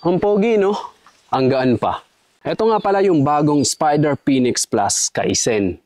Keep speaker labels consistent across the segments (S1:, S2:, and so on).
S1: Ang pogi, no? Ang gaan pa. Ito nga pala yung bagong Spyder Phoenix Plus Kaizen.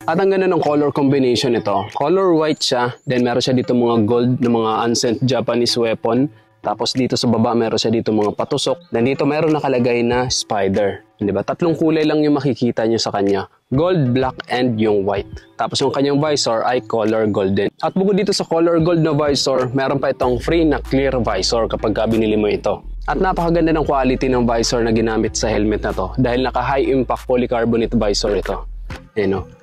S1: At ang ganda ng color combination nito. Color white siya, then meron siya dito mga gold na mga ancient Japanese weapon. Tapos dito sa baba meron siya dito mga patusok. Then dito meron nakalagay na spider. Diba? Tatlong kulay lang yung makikita nyo sa kanya. Gold, black, and yung white. Tapos yung kanyang visor ay color golden. At bukod dito sa color gold na visor, meron pa itong free na clear visor kapag binili mo ito. At napakaganda ng quality ng visor na ginamit sa helmet na to dahil naka high impact polycarbonate visor ito.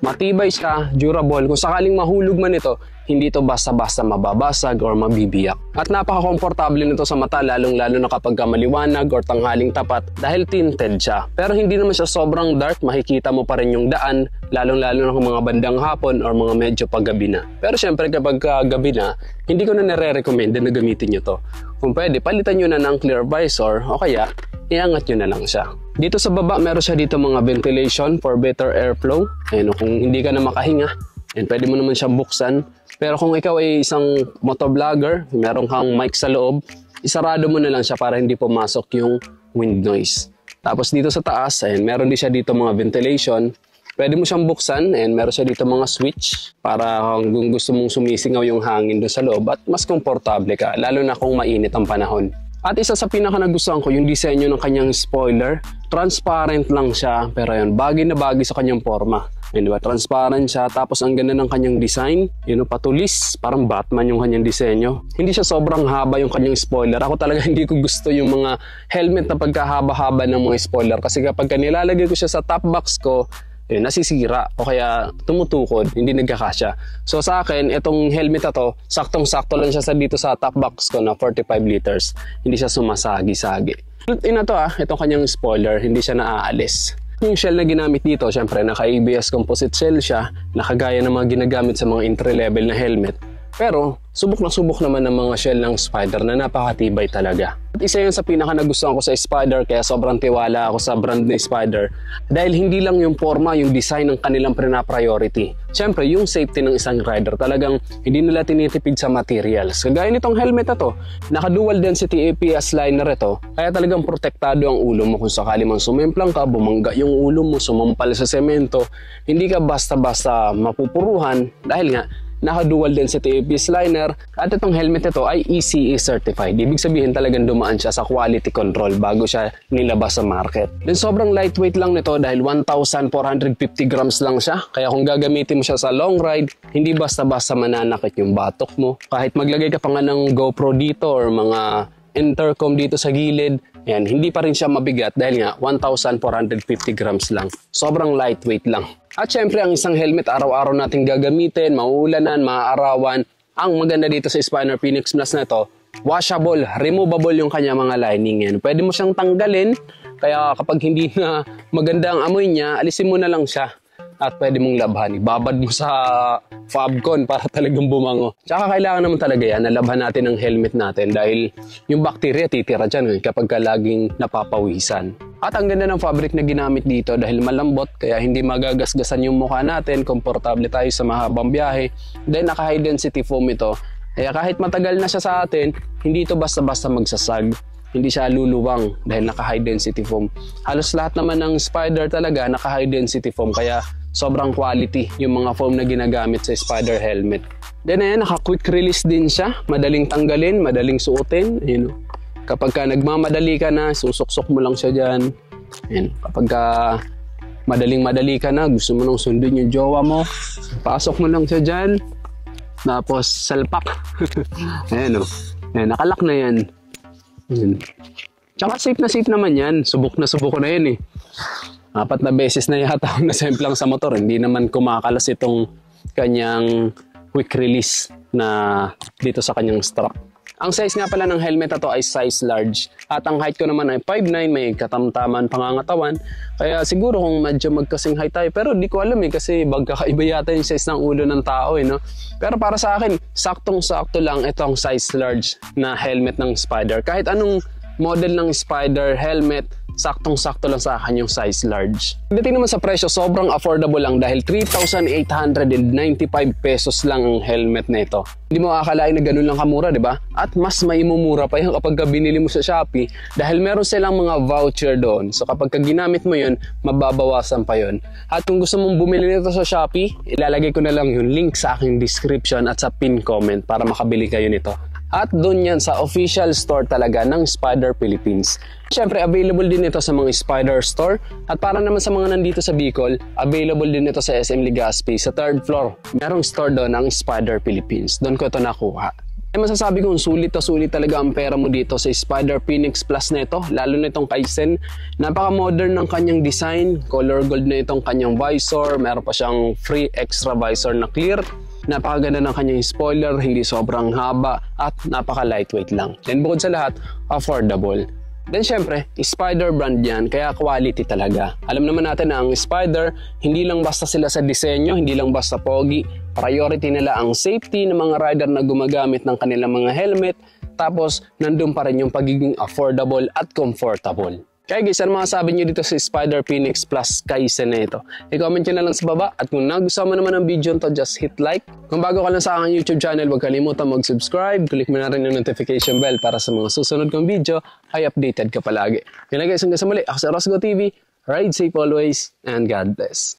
S1: Matibay siya, durable. Kung sakaling mahulog man ito, hindi ito basta-basta mababasag or mabibiyak. At napaka-komportable nito sa mata, lalong-lalo na kapag maliwanag or tanghaling tapat dahil tinted siya. Pero hindi naman siya sobrang dark, makikita mo pa rin yung daan, lalong-lalo na kung mga bandang hapon or mga medyo paggabi na. Pero syempre kapag gabi na, hindi ko na nare-recommend na gamitin nyo to. Kung pwede, palitan nyo na ng clear visor o kaya iangat nyo na lang siya. Dito sa baba, meron siya dito mga ventilation for better airflow. Kung hindi ka na makahinga, pwede mo naman siyang buksan. Pero kung ikaw ay isang motovlogger, meron kang mic sa loob, isarado mo na lang siya para hindi pumasok yung wind noise. Tapos dito sa taas, meron din siya dito mga ventilation. Pwede mo siyang buksan, meron siya dito mga switch para kung gusto mong sumisingaw yung hangin doon sa loob at mas komportable ka, lalo na kung mainit ang panahon. At isa sa pinaka nagustuhan ko yung disenyo ng kanyang spoiler. Transparent lang siya, pero yun, bagay na bagay sa kanyang forma. Diba? Transparent siya, tapos ang ganda ng kanyang design. Patulis, parang Batman yung kanyang disenyo. Hindi siya sobrang haba yung kanyang spoiler. Ako talaga hindi ko gusto yung mga helmet na pagkahaba-haba ng mga spoiler. Kasi kapag nilalagay ko siya sa top box ko, nasisira o kaya tumutukod, hindi nagkakasya. So sa akin, itong helmet na to, saktong-sakto lang siya dito sa top box ko na 45 liters. Hindi siya sumasagi-sagi. Itong kanyang spoiler, hindi siya naaalis. Yung shell na ginamit dito, syempre naka-ABS composite shell siya, nakagaya ng mga ginagamit sa mga entry-level na helmet. Pero subok na subok naman ng mga shell ng Spyder na napakatibay talaga. At isa yun sa pinaka nagustuhan ko sa Spyder, kaya sobrang tiwala ako sa brand ni Spyder dahil hindi lang yung forma, yung design ng kanilang priority. Siyempre yung safety ng isang rider, talagang hindi nila tinitipid sa materials. Kagaya nitong helmet na to, naka-dual density ABS liner ito, kaya talagang protektado ang ulo mo kung sakali man sumemplang ka, bumangga yung ulo mo, sumampal sa semento, hindi ka basta-basta mapupuruhan dahil nga naka-dual density ABS liner at itong helmet ito ay ECE certified. Ibig sabihin talagang dumaan siya sa quality control bago siya nilabas sa market. Then sobrang lightweight lang nito dahil 1,450 grams lang siya. Kaya kung gagamitin mo siya sa long ride, hindi basta-basta mananakit yung batok mo. Kahit maglagay ka pa nga ng GoPro dito or mga intercom dito sa gilid, hindi pa rin siya mabigat dahil nga 1,450 grams lang. Sobrang lightweight lang. At syempre ang isang helmet araw-araw natin gagamitin, mauulanan, maaarawan. Ang maganda dito sa Spyder Phoenix Plus na ito, washable, removable yung kanya mga lining. Pwede mo siyang tanggalin, kaya kapag hindi na maganda ang amoy niya, alisin mo na lang siya. At pwede mong labhan, ibabad mo sa Fabcon para talagang bumango. Tsaka kailangan naman talaga yan, nalabhan natin ang helmet natin dahil yung bacteria titira dyan kapag ka laging napapawisan. At ang ganda ng fabric na ginamit dito dahil malambot kaya hindi magagasgasan yung mukha natin, komportable tayo sa mahabang biyahe. Then naka high density foam ito, kaya kahit matagal na siya sa atin, hindi ito basta-basta magsasag. Hindi siya luluwang dahil naka high density foam. Halos lahat naman ng Spyder talaga naka high density foam kaya sobrang quality yung mga foam na ginagamit sa Spyder helmet. Then naka quick release din siya, madaling tanggalin, madaling suotin. Kapag ka nagmamadali ka na, susuksok mo lang siya dyan. Kapag ka madaling-madali ka na, gusto mo nang sundin yung jowa mo, pasok mo lang siya dyan. Tapos salpak. Nakalak na yan. Tsaka safe na safe naman yan. Subok na subok ko na yan 4 na beses na yata ako nasemplang sa motor. Hindi naman kumakalas itong kanyang quick release na dito sa kanyang strap. Ang size nga pala ng helmet na to ay size large. At ang height ko naman ay 5'9", may katamtaman pangangatawan. Kaya siguro kung medyo magkasing height tayo, pero di ko alam kasi magkakaiba yata yung size ng ulo ng tao no? Pero para sa akin, saktong-sakto lang itong size large na helmet ng Spider. Kahit anong model ng Spider helmet, saktong-sakto lang sa akin yung size large. Pagdating naman sa presyo, sobrang affordable lang dahil 3,895 pesos lang ang helmet na ito. Hindi mo akalain na ganun lang kamura, di ba? At mas maimumura pa yan kapag binili mo sa Shopee dahil meron silang mga voucher doon. So kapag ginamit mo yun, mababawasan pa yun. At kung gusto mong bumili nito sa Shopee, ilalagay ko na lang yung link sa aking description at sa pin comment para makabili kayo nito. At doon yan sa official store talaga ng Spider Philippines. Siyempre, available din ito sa mga Spider store. At para naman sa mga nandito sa Bicol, available din ito sa SM Legazpi sa 3rd floor. Merong store doon ng Spider Philippines. Doon ko ito nakuha. Ay masasabi kong sulit talaga ang pera mo dito sa Spider Phoenix Plus na ito, lalo na itong Kaizen. Napaka-modern ng kanyang design, color gold na itong kanyang visor, meron pa siyang free extra visor na clear. Napakaganda ng kanyang spoiler, hindi sobrang haba at napaka-lightweight lang. Then bukod sa lahat, affordable. Then syempre, Spider brand yan, kaya quality talaga. Alam naman natin na ang Spider, hindi lang basta sila sa disenyo, hindi lang basta pogi. Priority nila ang safety ng mga rider na gumagamit ng kanilang mga helmet. Tapos, nandun pa rin yung pagiging affordable at comfortable. Kaya guys, ano masasabi nyo dito sa Spider Phoenix Plus Kaizen na ito? I-comment nyo na lang sa baba. At kung nagustuhan mo naman ang video nito, just hit like. Kung bago ka lang sa aking YouTube channel, huwag kalimutan mag-subscribe. Click mo na rin yung notification bell para sa mga susunod kong video ay updated ka palagi. Yun lang guys, hanggang sa muli. Ako si Rosgo TV. Ride safe always and God bless.